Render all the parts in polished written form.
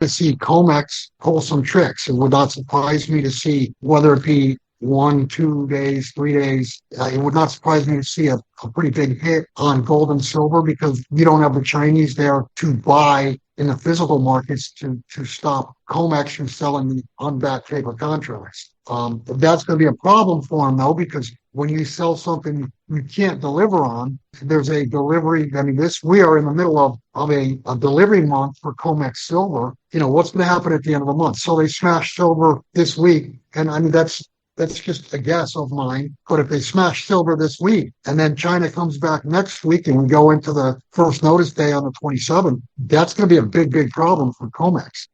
to see COMEX pull some tricks. It would not surprise me to see, whether it be 1, 2 days, 3 days, it would not surprise me to see a pretty big hit on gold and silver, because you don't have the Chinese there to buy in the physical markets to stop COMEX from selling the unbacked paper contracts. That's going to be a problem for them, though, because when you sell something you can't deliver on, there's a delivery. I mean, we are in the middle of a delivery month for COMEX silver. What's going to happen at the end of the month? So they smashed silver this week, and I mean that's just a guess of mine. But if they smash silver this week and then China comes back next week and we go into the first notice day on the 27th, that's going to be a big, big problem for COMEX.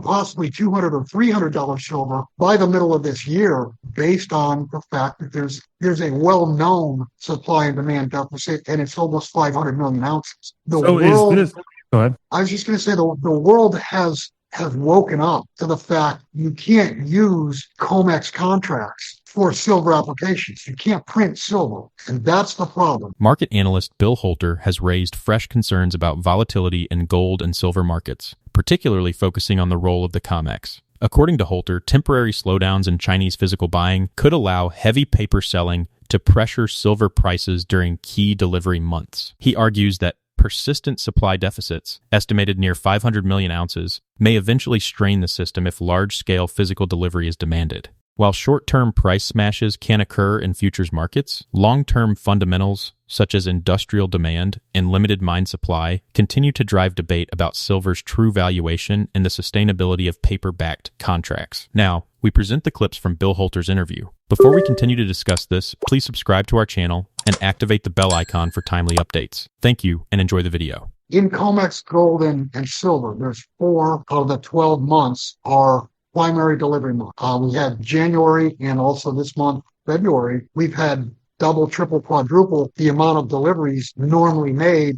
Possibly $200 or $300 silver by the middle of this year, based on the fact that there's a well-known supply and demand deficit, and it's almost 500 million ounces. Go ahead. I was just going to say the world has woken up to the fact you can't use COMEX contracts for silver applications. You can't print silver, and that's the problem. Market analyst Bill Holter has raised fresh concerns about volatility in gold and silver markets, particularly focusing on the role of the COMEX. According to Holter, temporary slowdowns in Chinese physical buying could allow heavy paper selling to pressure silver prices during key delivery months. He argues that persistent supply deficits, estimated near 500 million ounces, may eventually strain the system if large-scale physical delivery is demanded. While short-term price smashes can occur in futures markets, long-term fundamentals, such as industrial demand and limited mine supply, continue to drive debate about silver's true valuation and the sustainability of paper-backed contracts. Now, we present the clips from Bill Holter's interview. Before we continue to discuss this, please subscribe to our channel and activate the bell icon for timely updates. Thank you, and enjoy the video. In COMEX gold and silver, there's 4 out of the 12 months are primary delivery month. We had January, and also this month, February, we've had double, triple, quadruple the amount of deliveries normally made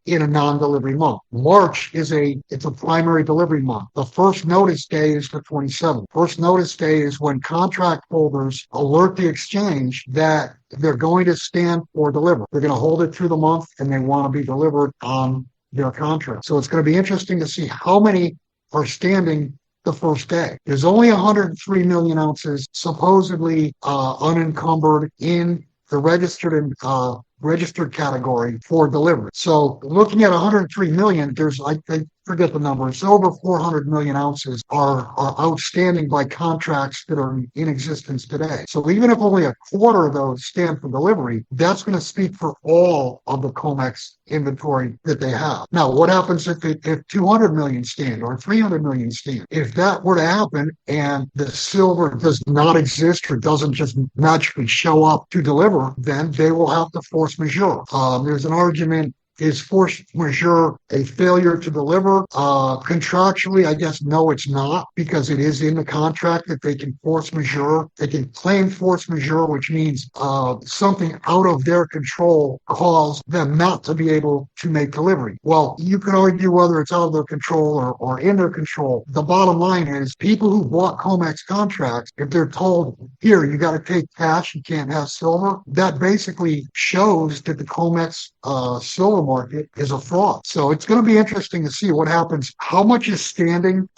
in a non-delivery month. March it's a primary delivery month. The first notice day is the 27th. First notice day is when contract holders alert the exchange that they're going to stand for delivery. They're going to hold it through the month, and they want to be delivered on their contract. So it's going to be interesting to see how many are standing the first day. There's only 103 million ounces supposedly unencumbered in the registered category for delivery. So looking at 103 million, I forget the number. It's over 400 million ounces are outstanding by contracts that are in existence today. So even if only a quarter of those stand for delivery, that's going to speak for all of the COMEX inventory that they have. Now, what happens if 200 million stand or 300 million stand? If that were to happen and the silver does not exist or doesn't just magically show up to deliver, then they will have to force majeure. There's an argument. Is force majeure a failure to deliver? Contractually, I guess no, it's not, because it is in the contract that they can force majeure. They can claim force majeure, which means something out of their control caused them not to be able to make delivery. Well, you can argue whether it's out of their control or in their control. The bottom line is people who bought COMEX contracts, if they're told, here, you got to take cash, you can't have silver, that basically shows that the COMEX silver market is a fraud. So it's going to be interesting to see what happens. How much is standing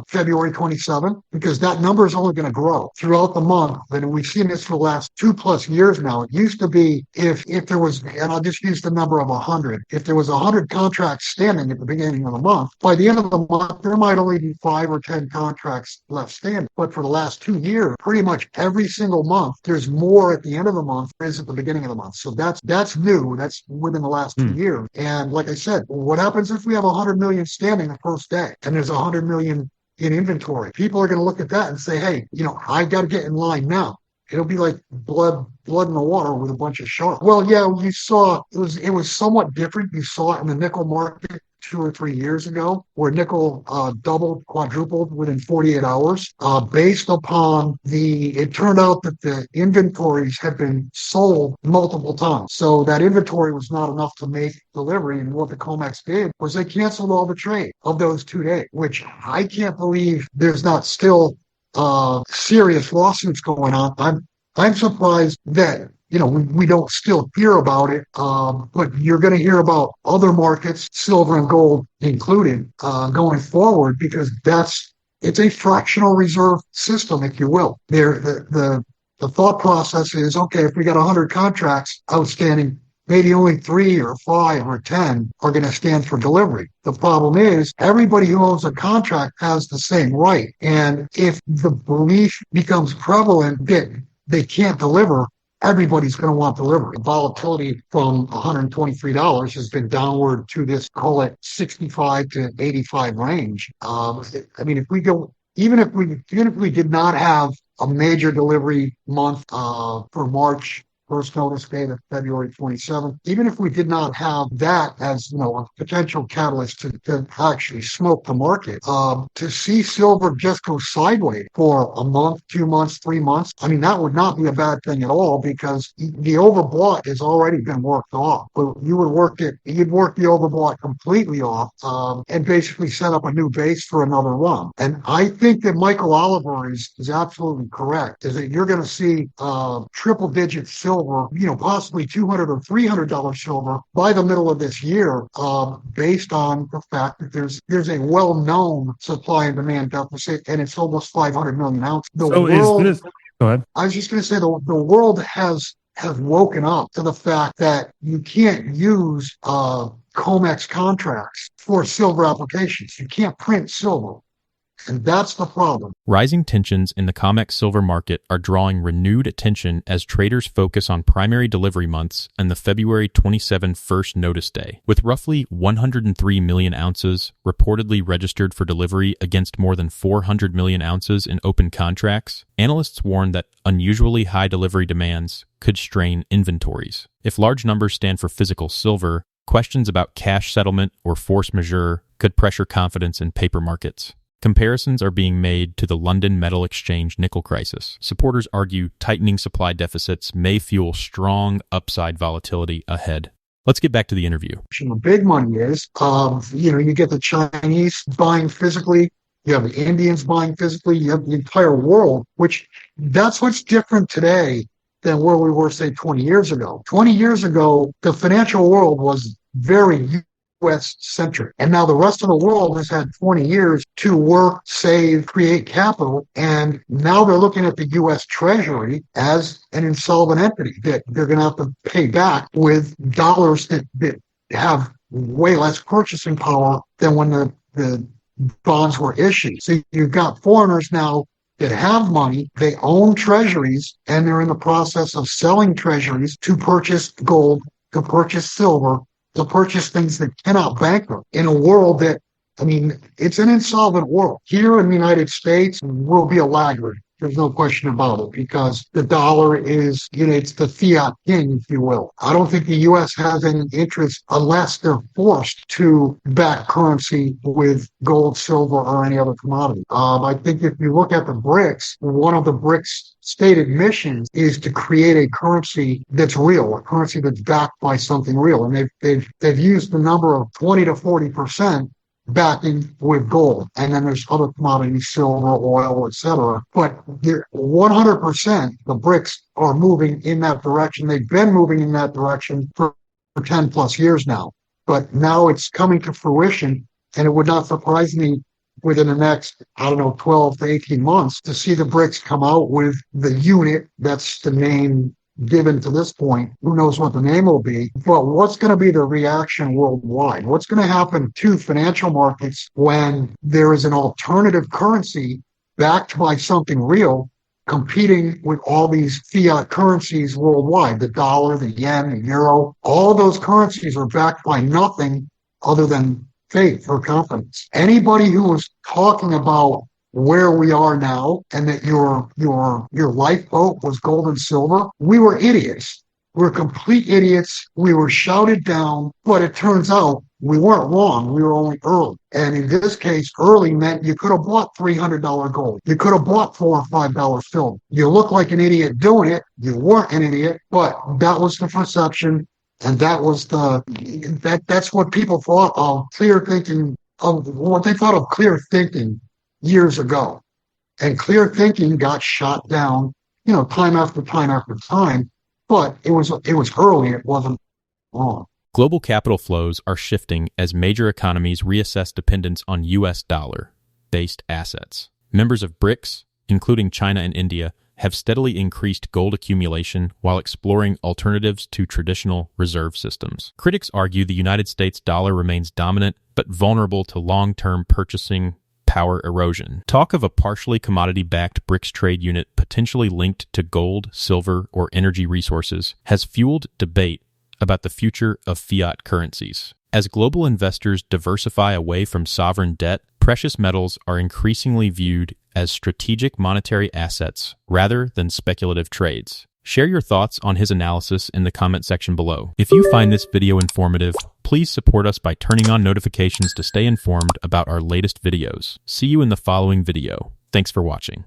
February 27th? Because that number is only going to grow throughout the month. And we've seen this for the last 2+ years now. It used to be if there was, and I'll just use the number of 100. If there was 100 contracts standing at the beginning of the month, by the end of the month, there might only be 5 or 10 contracts left standing. But for the last 2 years, pretty much every single month, there's more at the end of the month than is at the beginning of the month. So that's new. That's within the last 2 years. And like I said, what happens if we have 100 million standing the first day and there's 100 million in inventory? People are going to look at that and say, hey, I got to get in line now. It'll be like blood in the water with a bunch of sharks. Well, yeah, you saw it was somewhat different. You saw it in the nickel market 2 or 3 years ago, where nickel doubled, quadrupled within 48 hours, based upon it turned out that the inventories had been sold multiple times. So that inventory was not enough to make delivery. And what the COMEX did was they canceled all the trade of those 2 days, which I can't believe there's not still serious lawsuits going on. I'm surprised that we don't still hear about it, but you're going to hear about other markets, silver and gold included, going forward, because it's a fractional reserve system, if you will. The thought process is, okay, if we got 100 contracts outstanding, maybe only 3 or 5 or 10 are going to stand for delivery. The problem is everybody who owns a contract has the same right. And if the belief becomes prevalent that they can't deliver, everybody's going to want delivery. Volatility from $123 has been downward to this, call it 65 to 85 range. I mean, even if we did not have a major delivery month for March, first notice date of February 27th, even if we did not have that as a potential catalyst to actually smoke the market, to see silver just go sideways for a month, 2 months, 3 months, I mean, that would not be a bad thing at all, because the overbought has already been worked off. But you'd work the overbought completely off, and basically set up a new base for another run. And I think that Michael Oliver is absolutely correct, is that you're going to see triple digit silver, possibly $200 or $300 silver by the middle of this year, based on the fact that there's a well-known supply and demand deficit, and it's almost 500 million ounces. Go ahead. I was just going to say the world has woken up to the fact that you can't use COMEX contracts for silver applications. You can't print silver. And that's the problem. Rising tensions in the COMEX silver market are drawing renewed attention as traders focus on primary delivery months and the February 27 first notice day. With roughly 103 million ounces reportedly registered for delivery against more than 400 million ounces in open contracts, analysts warn that unusually high delivery demands could strain inventories. If large numbers stand for physical silver, questions about cash settlement or force majeure could pressure confidence in paper markets. Comparisons are being made to the London Metal Exchange nickel crisis. Supporters argue tightening supply deficits may fuel strong upside volatility ahead. Let's get back to the interview. The big money is, you get the Chinese buying physically, you have the Indians buying physically, you have the entire world, which that's what's different today than where we were, say, 20 years ago. 20 years ago, the financial world was very U.S.-centric. And now the rest of the world has had 20 years to work, save, create capital. And now they're looking at the U.S. Treasury as an insolvent entity that they're going to have to pay back with dollars that have way less purchasing power than when the bonds were issued. So you've got foreigners now that have money, they own treasuries, and they're in the process of selling treasuries to purchase gold, to purchase silver, to purchase things that cannot bankrupt in a world that, it's an insolvent world. Here in the United States, we'll be a laggard. There's no question about it, because the dollar is, it's the fiat king, if you will. I don't think the U.S. has any interest, unless they're forced to back currency with gold, silver, or any other commodity. I think if you look at the BRICS, one of the BRICS stated missions is to create a currency that's real, a currency that's backed by something real. And they've used the number of 20 to 40% backing with gold. And then there's other commodities, silver, oil, etc. But 100%, the BRICS are moving in that direction. They've been moving in that direction for 10 plus years now. But now it's coming to fruition, and it would not surprise me within the next, 12 to 18 months to see the BRICS come out with the unit. That's the name given to this point. Who knows what the name will be? But what's going to be the reaction worldwide? What's going to happen to financial markets when there is an alternative currency backed by something real competing with all these fiat currencies worldwide? The dollar, the yen, the euro, all of those currencies are backed by nothing other than faith or confidence. Anybody who was talking about where we are now and that your lifeboat was gold and silver, we were idiots. We're complete idiots. We were shouted down, but it turns out we weren't wrong. We were only early. And in this case, early meant you could have bought $300 gold. You could have bought $4 or $5 silver. You look like an idiot doing it. You weren't an idiot, but that was the perception. And that was that's what people thought of clear thinking, of what they thought of clear thinking years ago. And clear thinking got shot down, time after time after time. but it was early. It wasn't long. Global capital flows are shifting as major economies reassess dependence on U.S. dollar-based assets. Members of BRICS, including China and India, have steadily increased gold accumulation while exploring alternatives to traditional reserve systems. Critics argue the United States dollar remains dominant but vulnerable to long-term purchasing power erosion. Talk of a partially commodity-backed BRICS trade unit potentially linked to gold, silver, or energy resources has fueled debate about the future of fiat currencies. As global investors diversify away from sovereign debt, precious metals are increasingly viewed as strategic monetary assets rather than speculative trades. Share your thoughts on his analysis in the comment section below. If you find this video informative, please support us by turning on notifications to stay informed about our latest videos. See you in the following video. Thanks for watching.